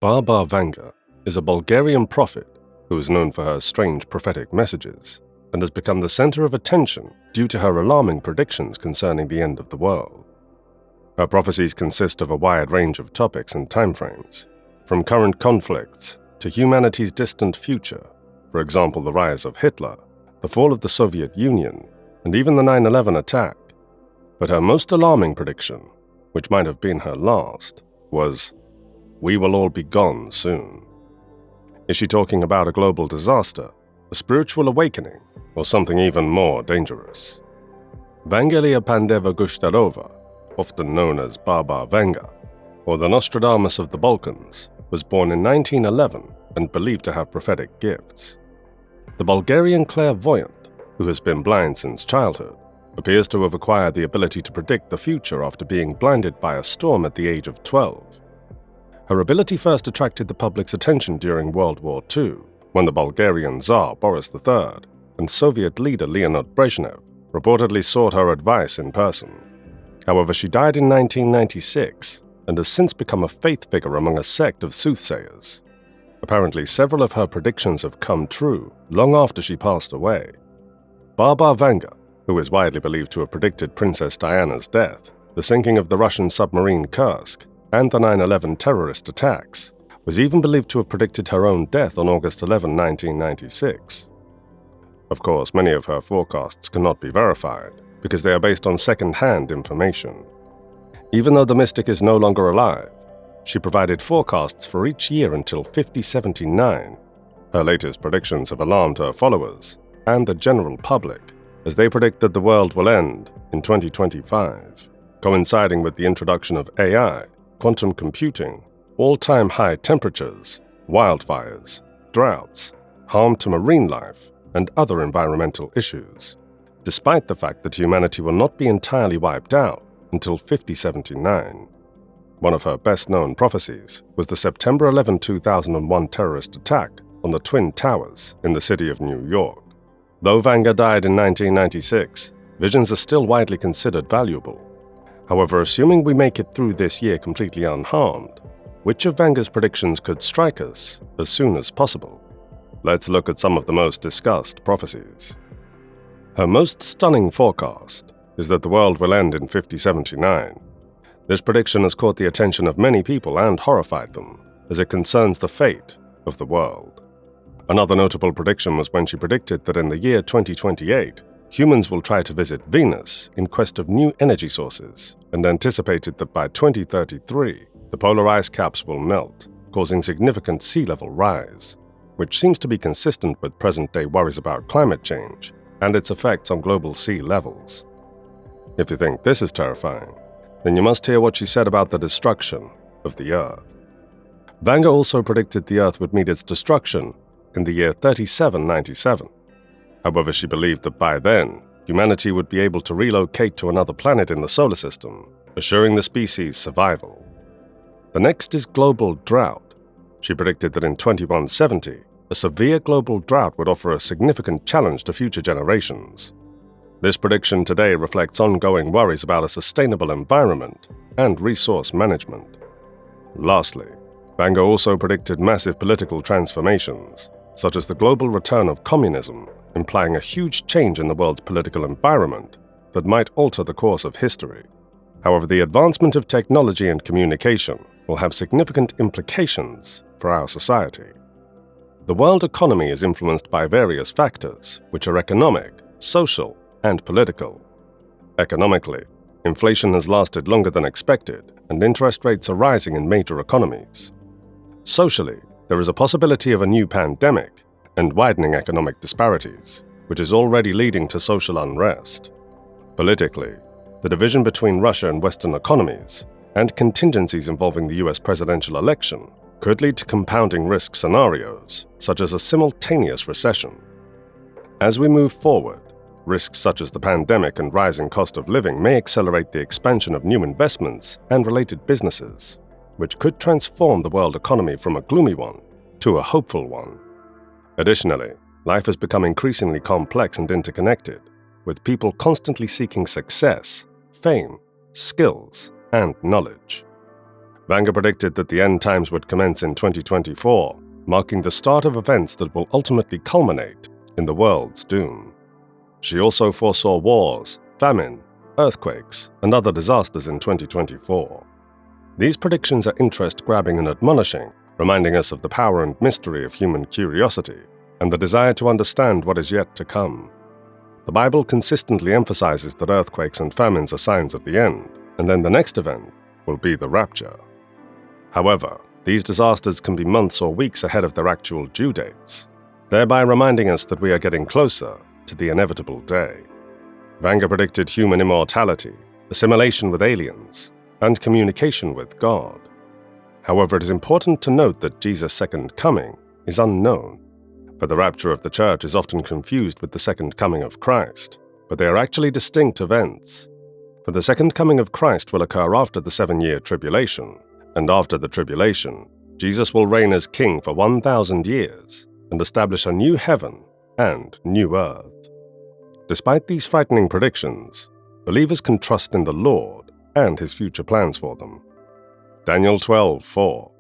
Vanga is a Bulgarian prophet who is known for her strange prophetic messages and has become the center of attention due to her alarming predictions concerning the end of the world. Her prophecies consist of a wide range of topics and timeframes, from current conflicts to humanity's distant future, for example the rise of Hitler, the fall of the Soviet Union, and even the 9/11 attack. But her most alarming prediction, which might have been her last, was, "We will all be gone soon." Is she talking about a global disaster, a spiritual awakening, or something even more dangerous? Vangelia Pandeva Gushtarova, often known as Vanga, or the Nostradamus of the Balkans, was born in 1911 and believed to have prophetic gifts. The Bulgarian clairvoyant, who has been blind since childhood, appears to have acquired the ability to predict the future after being blinded by a storm at the age of 12. Her ability first attracted the public's attention during World War II, when the Bulgarian Tsar Boris III and Soviet leader Leonid Brezhnev reportedly sought her advice in person. However, she died in 1996 and has since become a faith figure among a sect of soothsayers. Apparently, several of her predictions have come true long after she passed away. Vanga, who is widely believed to have predicted Princess Diana's death, the sinking of the Russian submarine Kursk, and the 9/11 terrorist attacks, was even believed to have predicted her own death on August 11, 1996. Of course, many of her forecasts cannot be verified because they are based on second-hand information. Even though the mystic is no longer alive, she provided forecasts for each year until 5079. Her latest predictions have alarmed her followers and the general public, as they predict that the world will end in 2025, coinciding with the introduction of AI, quantum computing, all-time high temperatures, wildfires, droughts, harm to marine life, and other environmental issues, despite the fact that humanity will not be entirely wiped out until 5079. One of her best-known prophecies was the September 11, 2001 terrorist attack on the Twin Towers in the city of New York. Though Vanga died in 1996, visions are still widely considered valuable. However, assuming we make it through this year completely unharmed, which of Vanga's predictions could strike us as soon as possible? Let's look at some of the most discussed prophecies. Her most stunning forecast is that the world will end in 5079. This prediction has caught the attention of many people and horrified them, as it concerns the fate of the world. Another notable prediction was when she predicted that in the year 2028, humans will try to visit Venus in quest of new energy sources, and anticipated that by 2033, the polar ice caps will melt, causing significant sea level rise, which seems to be consistent with present-day worries about climate change and its effects on global sea levels. If you think this is terrifying, then you must hear what she said about the destruction of the Earth. Vanga also predicted the Earth would meet its destruction in the year 3797. However, she believed that by then, humanity would be able to relocate to another planet in the solar system, assuring the species' survival. The next is global drought. She predicted that in 2170, a severe global drought would offer a significant challenge to future generations. This prediction today reflects ongoing worries about a sustainable environment and resource management. Lastly, Vanga also predicted massive political transformations, such as the global return of communism, implying a huge change in the world's political environment that might alter the course of history. However, the advancement of technology and communication will have significant implications for our society. The world economy is influenced by various factors, which are economic, social, and political. Economically, inflation has lasted longer than expected, and interest rates are rising in major economies. Socially, there is a possibility of a new pandemic and widening economic disparities, which is already leading to social unrest. Politically, the division between Russia and Western economies and contingencies involving the US presidential election could lead to compounding risk scenarios, such as a simultaneous recession. As we move forward, risks such as the pandemic and rising cost of living may accelerate the expansion of new investments and related businesses, which could transform the world economy from a gloomy one to a hopeful one. Additionally, life has become increasingly complex and interconnected, with people constantly seeking success, fame, skills, and knowledge. Vanga predicted that the end times would commence in 2024, marking the start of events that will ultimately culminate in the world's doom. She also foresaw wars, famine, earthquakes, and other disasters in 2024. These predictions are interest-grabbing and admonishing, reminding us of the power and mystery of human curiosity and the desire to understand what is yet to come. The Bible consistently emphasizes that earthquakes and famines are signs of the end, and then the next event will be the rapture. However, these disasters can be months or weeks ahead of their actual due dates, thereby reminding us that we are getting closer to the inevitable day. Vanga predicted human immortality, assimilation with aliens, and communication with God. However, it is important to note that Jesus' second coming is unknown, for the rapture of the church is often confused with the second coming of Christ, but they are actually distinct events. For the second coming of Christ will occur after the 7-year tribulation, and after the tribulation, Jesus will reign as king for 1,000 years and establish a new heaven and new earth. Despite these frightening predictions, believers can trust in the Lord and his future plans for them. Daniel 12:4.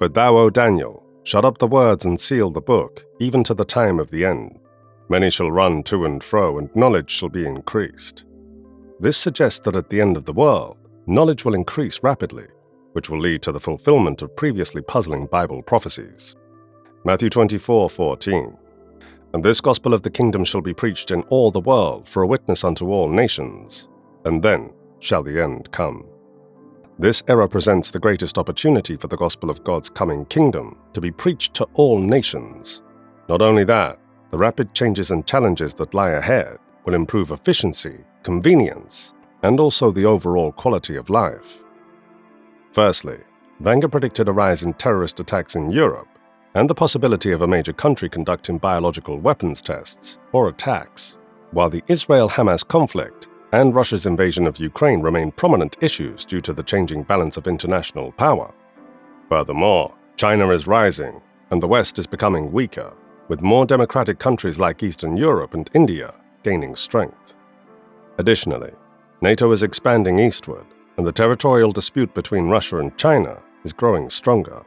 But thou, O Daniel, shut up the words and seal the book, even to the time of the end. Many shall run to and fro, and knowledge shall be increased. This suggests that at the end of the world, knowledge will increase rapidly, which will lead to the fulfillment of previously puzzling Bible prophecies. Matthew 24:14. And this gospel of the kingdom shall be preached in all the world for a witness unto all nations, and then shall the end come. This era presents the greatest opportunity for the gospel of God's coming kingdom to be preached to all nations. Not only that, the rapid changes and challenges that lie ahead will improve efficiency, convenience, and also the overall quality of life. Firstly, Vanga predicted a rise in terrorist attacks in Europe and the possibility of a major country conducting biological weapons tests or attacks, while the Israel-Hamas conflict and Russia's invasion of Ukraine remain prominent issues due to the changing balance of international power. Furthermore, China is rising, and the West is becoming weaker, with more democratic countries like Eastern Europe and India gaining strength. Additionally, NATO is expanding eastward, and the territorial dispute between Russia and China is growing stronger.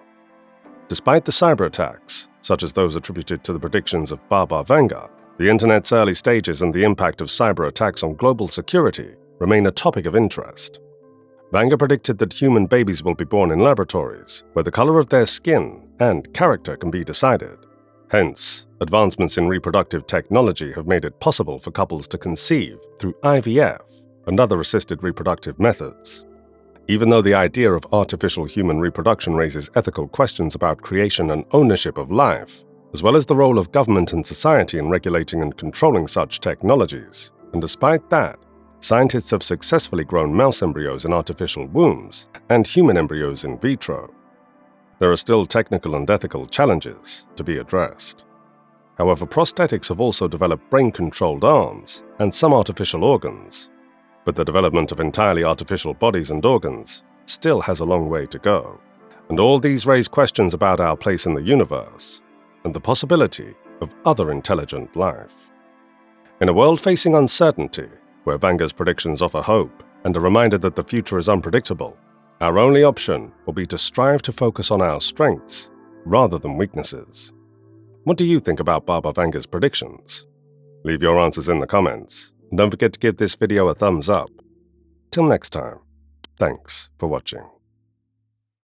Despite the cyber attacks, such as those attributed to the predictions of Baba Vanga, the Internet's early stages and the impact of cyber attacks on global security remain a topic of interest. Vanga predicted that human babies will be born in laboratories, where the color of their skin and character can be decided. Hence, advancements in reproductive technology have made it possible for couples to conceive through IVF and other assisted reproductive methods. Even though the idea of artificial human reproduction raises ethical questions about creation and ownership of life, as well as the role of government and society in regulating and controlling such technologies, and despite that, scientists have successfully grown mouse embryos in artificial wombs and human embryos in vitro. There are still technical and ethical challenges to be addressed. However, prosthetics have also developed brain-controlled arms and some artificial organs, but the development of entirely artificial bodies and organs still has a long way to go, and all these raise questions about our place in the universe and the possibility of other intelligent life. In a world facing uncertainty, where Vanga's predictions offer hope and a reminder that the future is unpredictable, our only option will be to strive to focus on our strengths rather than weaknesses. What do you think about Baba Vanga's predictions? Leave your answers in the comments, and don't forget to give this video a thumbs up. Till next time, thanks for watching.